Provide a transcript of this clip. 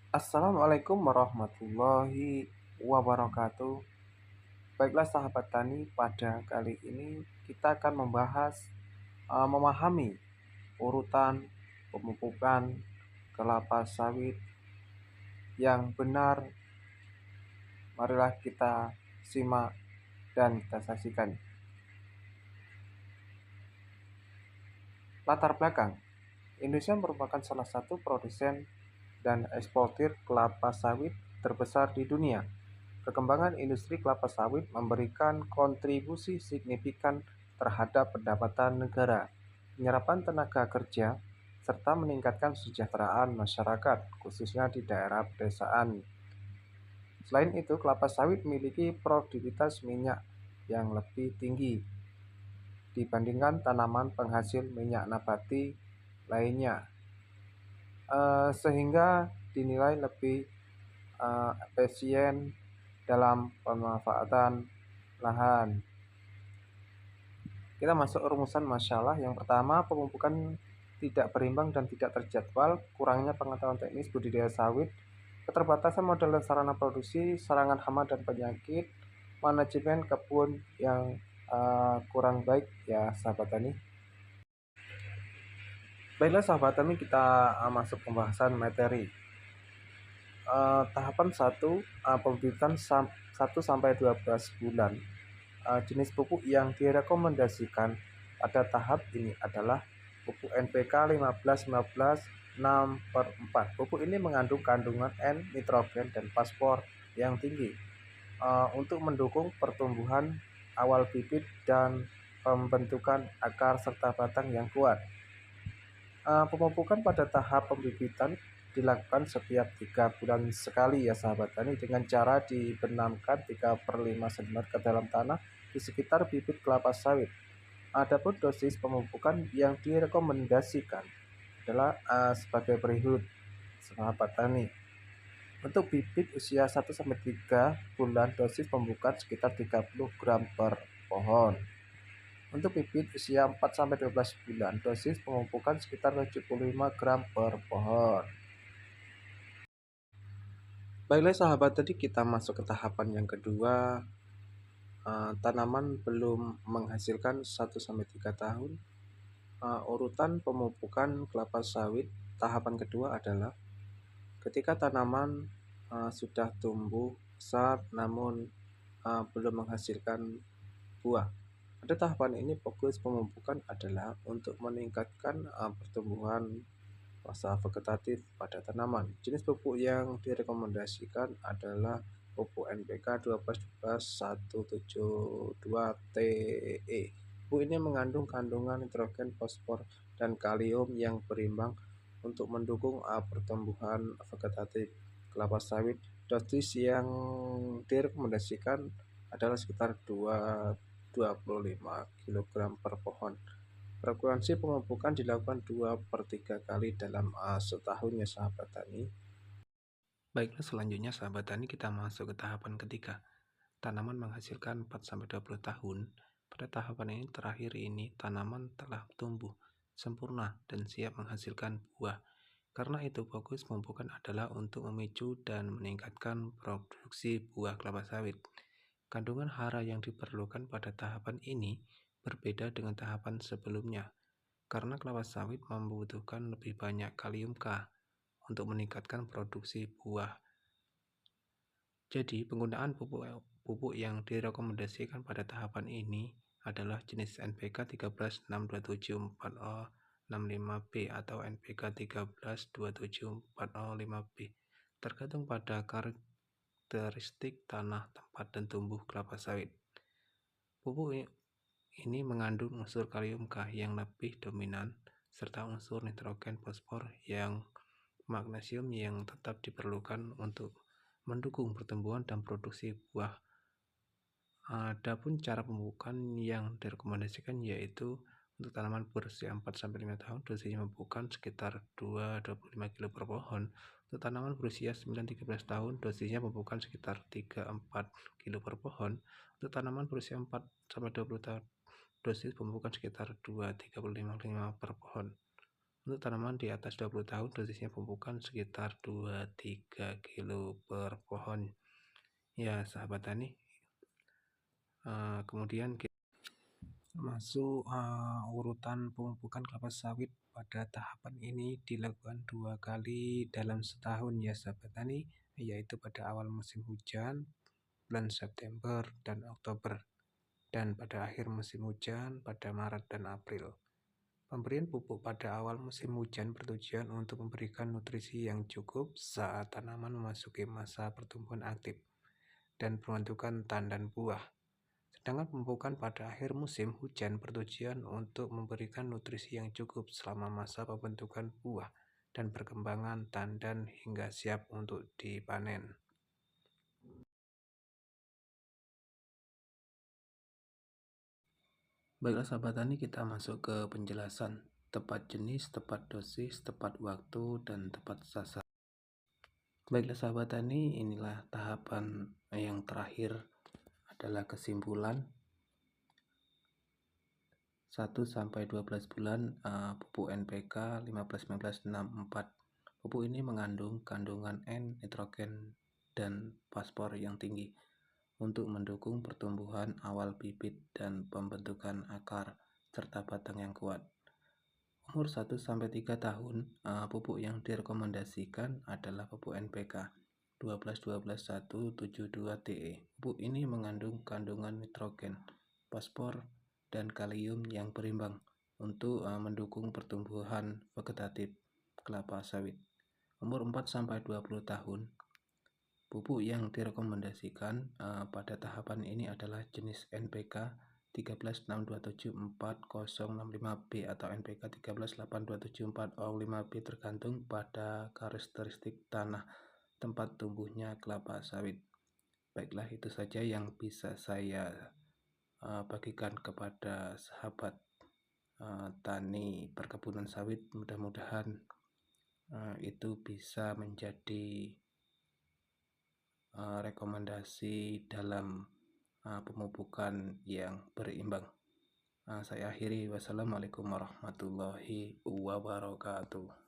Assalamualaikum warahmatullahi wabarakatuh. Baiklah sahabat tani, pada kali ini kita akan membahas memahami urutan pemupukan kelapa sawit yang benar. Marilah kita simak dan kita saksikan. Latar belakang: Indonesia merupakan salah satu produsen dan eksportir kelapa sawit terbesar di dunia. Perkembangan industri kelapa sawit memberikan kontribusi signifikan terhadap pendapatan negara, penyerapan tenaga kerja, serta meningkatkan kesejahteraan masyarakat, khususnya di daerah pedesaan. Selain itu, kelapa sawit memiliki produktivitas minyak yang lebih tinggi dibandingkan tanaman penghasil minyak nabati lainnya, sehingga dinilai lebih efisien dalam pemanfaatan lahan. Kita masuk rumusan masalah. Yang pertama, pemupukan tidak berimbang dan tidak terjadwal, kurangnya pengetahuan teknis budidaya sawit, keterbatasan modal dan sarana produksi, serangan hama dan penyakit, manajemen kebun yang kurang baik ya sahabat tani. Baiklah sahabat tani, kita masuk pembahasan materi. Tahapan 1, pembibitan 1 sampai 12 bulan. Jenis pupuk yang direkomendasikan pada tahap ini adalah pupuk NPK 15-15 6/4. Pupuk ini mengandung kandungan N, nitrogen, dan fosfor yang tinggi untuk mendukung pertumbuhan awal bibit dan pembentukan akar serta batang yang kuat. Pemupukan pada tahap pembibitan dilakukan setiap 3 bulan sekali ya sahabat tani, dengan cara dibenamkan 3/5 cm ke dalam tanah di sekitar bibit kelapa sawit. Adapun dosis pemupukan yang direkomendasikan adalah sebagai berikut sahabat tani. Untuk bibit usia 1-3 bulan, dosis pemupukan sekitar 30 gram per pohon. Untuk bibit usia 4-12 bulan, dosis pemupukan sekitar 75 gram per pohon. Baiklah sahabat, tadi kita masuk ke tahapan yang kedua. Tanaman belum menghasilkan 1-3 tahun. Urutan pemupukan kelapa sawit tahapan kedua adalah ketika tanaman sudah tumbuh besar namun belum menghasilkan buah. Pada tahapan ini, fokus pemupukan adalah untuk meningkatkan pertumbuhan masa vegetatif pada tanaman. Jenis pupuk yang direkomendasikan adalah pupuk NPK 12-12-172-TE. Pupuk ini mengandung kandungan nitrogen, fosfor, dan kalium yang berimbang untuk mendukung pertumbuhan vegetatif kelapa sawit. Dosis yang direkomendasikan adalah sekitar 25 kg per pohon. Frekuensi pemupukan dilakukan 2/3 kali dalam setahun ya sahabat tani. Baiklah, selanjutnya sahabat tani, kita masuk ke tahapan ketiga. Tanaman menghasilkan 4-20 tahun. Pada tahapan ini terakhir ini, tanaman telah tumbuh sempurna dan siap menghasilkan buah. Karena itu, fokus pemupukan adalah untuk memicu dan meningkatkan produksi buah kelapa sawit. Kandungan hara yang diperlukan pada tahapan ini berbeda dengan tahapan sebelumnya, karena kelapa sawit membutuhkan lebih banyak kalium K untuk meningkatkan produksi buah. Jadi, penggunaan pupuk yang direkomendasikan pada tahapan ini adalah jenis NPK 13-627-4065B atau NPK 13-27-4005B, tergantung pada karakteristik tanah, tempat, dan tumbuh kelapa sawit. Pupuk ini mengandung unsur kalium K yang lebih dominan, serta unsur nitrogen, fosfor, yang magnesium yang tetap diperlukan untuk mendukung pertumbuhan dan produksi buah. Adapun cara pemupukan yang direkomendasikan yaitu untuk tanaman berusia 4-5 tahun, dosisnya pemupukan sekitar 2-25 kg per pohon. Untuk tanaman berusia 9-13 tahun, dosisnya pemupukan sekitar 3-4 kg per pohon. Untuk tanaman berusia 4-20 tahun, dosis pemupukan sekitar 2-3,5 per pohon. Untuk tanaman di atas 20 tahun, dosisnya pemupukan sekitar 2-3 kilo per pohon. Ya, sahabat tani. Kemudian kita masuk urutan pemupukan kelapa sawit. Pada tahapan ini dilakukan 2 kali dalam setahun ya sahabat tani, yaitu pada awal musim hujan bulan September dan Oktober, dan pada akhir musim hujan pada Maret dan April. Pemberian pupuk pada awal musim hujan bertujuan untuk memberikan nutrisi yang cukup saat tanaman memasuki masa pertumbuhan aktif dan pembentukan tandan buah. Sedangkan pemupukan pada akhir musim hujan bertujuan untuk memberikan nutrisi yang cukup selama masa pembentukan buah dan perkembangan tandan hingga siap untuk dipanen. Baiklah sahabat tani, kita masuk ke penjelasan. Tepat jenis, tepat dosis, tepat waktu, dan tepat sasaran. Baiklah sahabat tani, inilah tahapan yang terakhir adalah kesimpulan. 1-12 bulan pupuk NPK 15-19-64. Pupuk ini mengandung kandungan N, nitrogen, dan fosfor yang tinggi untuk mendukung pertumbuhan awal bibit dan pembentukan akar serta batang yang kuat. Umur 1-3 tahun, pupuk yang direkomendasikan adalah pupuk NPK 12-12-1-72-TE. Pupuk ini mengandung kandungan nitrogen, fosfor, dan kalium yang berimbang untuk mendukung pertumbuhan vegetatif kelapa sawit. Umur 4-20 tahun, pupuk yang direkomendasikan pada tahapan ini adalah jenis NPK 136274-065B atau NPK 138274-05B tergantung pada karakteristik tanah tempat tumbuhnya kelapa sawit. Baiklah, itu saja yang bisa saya bagikan kepada sahabat tani perkebunan sawit. Mudah-mudahan itu bisa menjadi rekomendasi dalam pemupukan yang berimbang. Saya akhiri. Wassalamualaikum warahmatullahi wabarakatuh.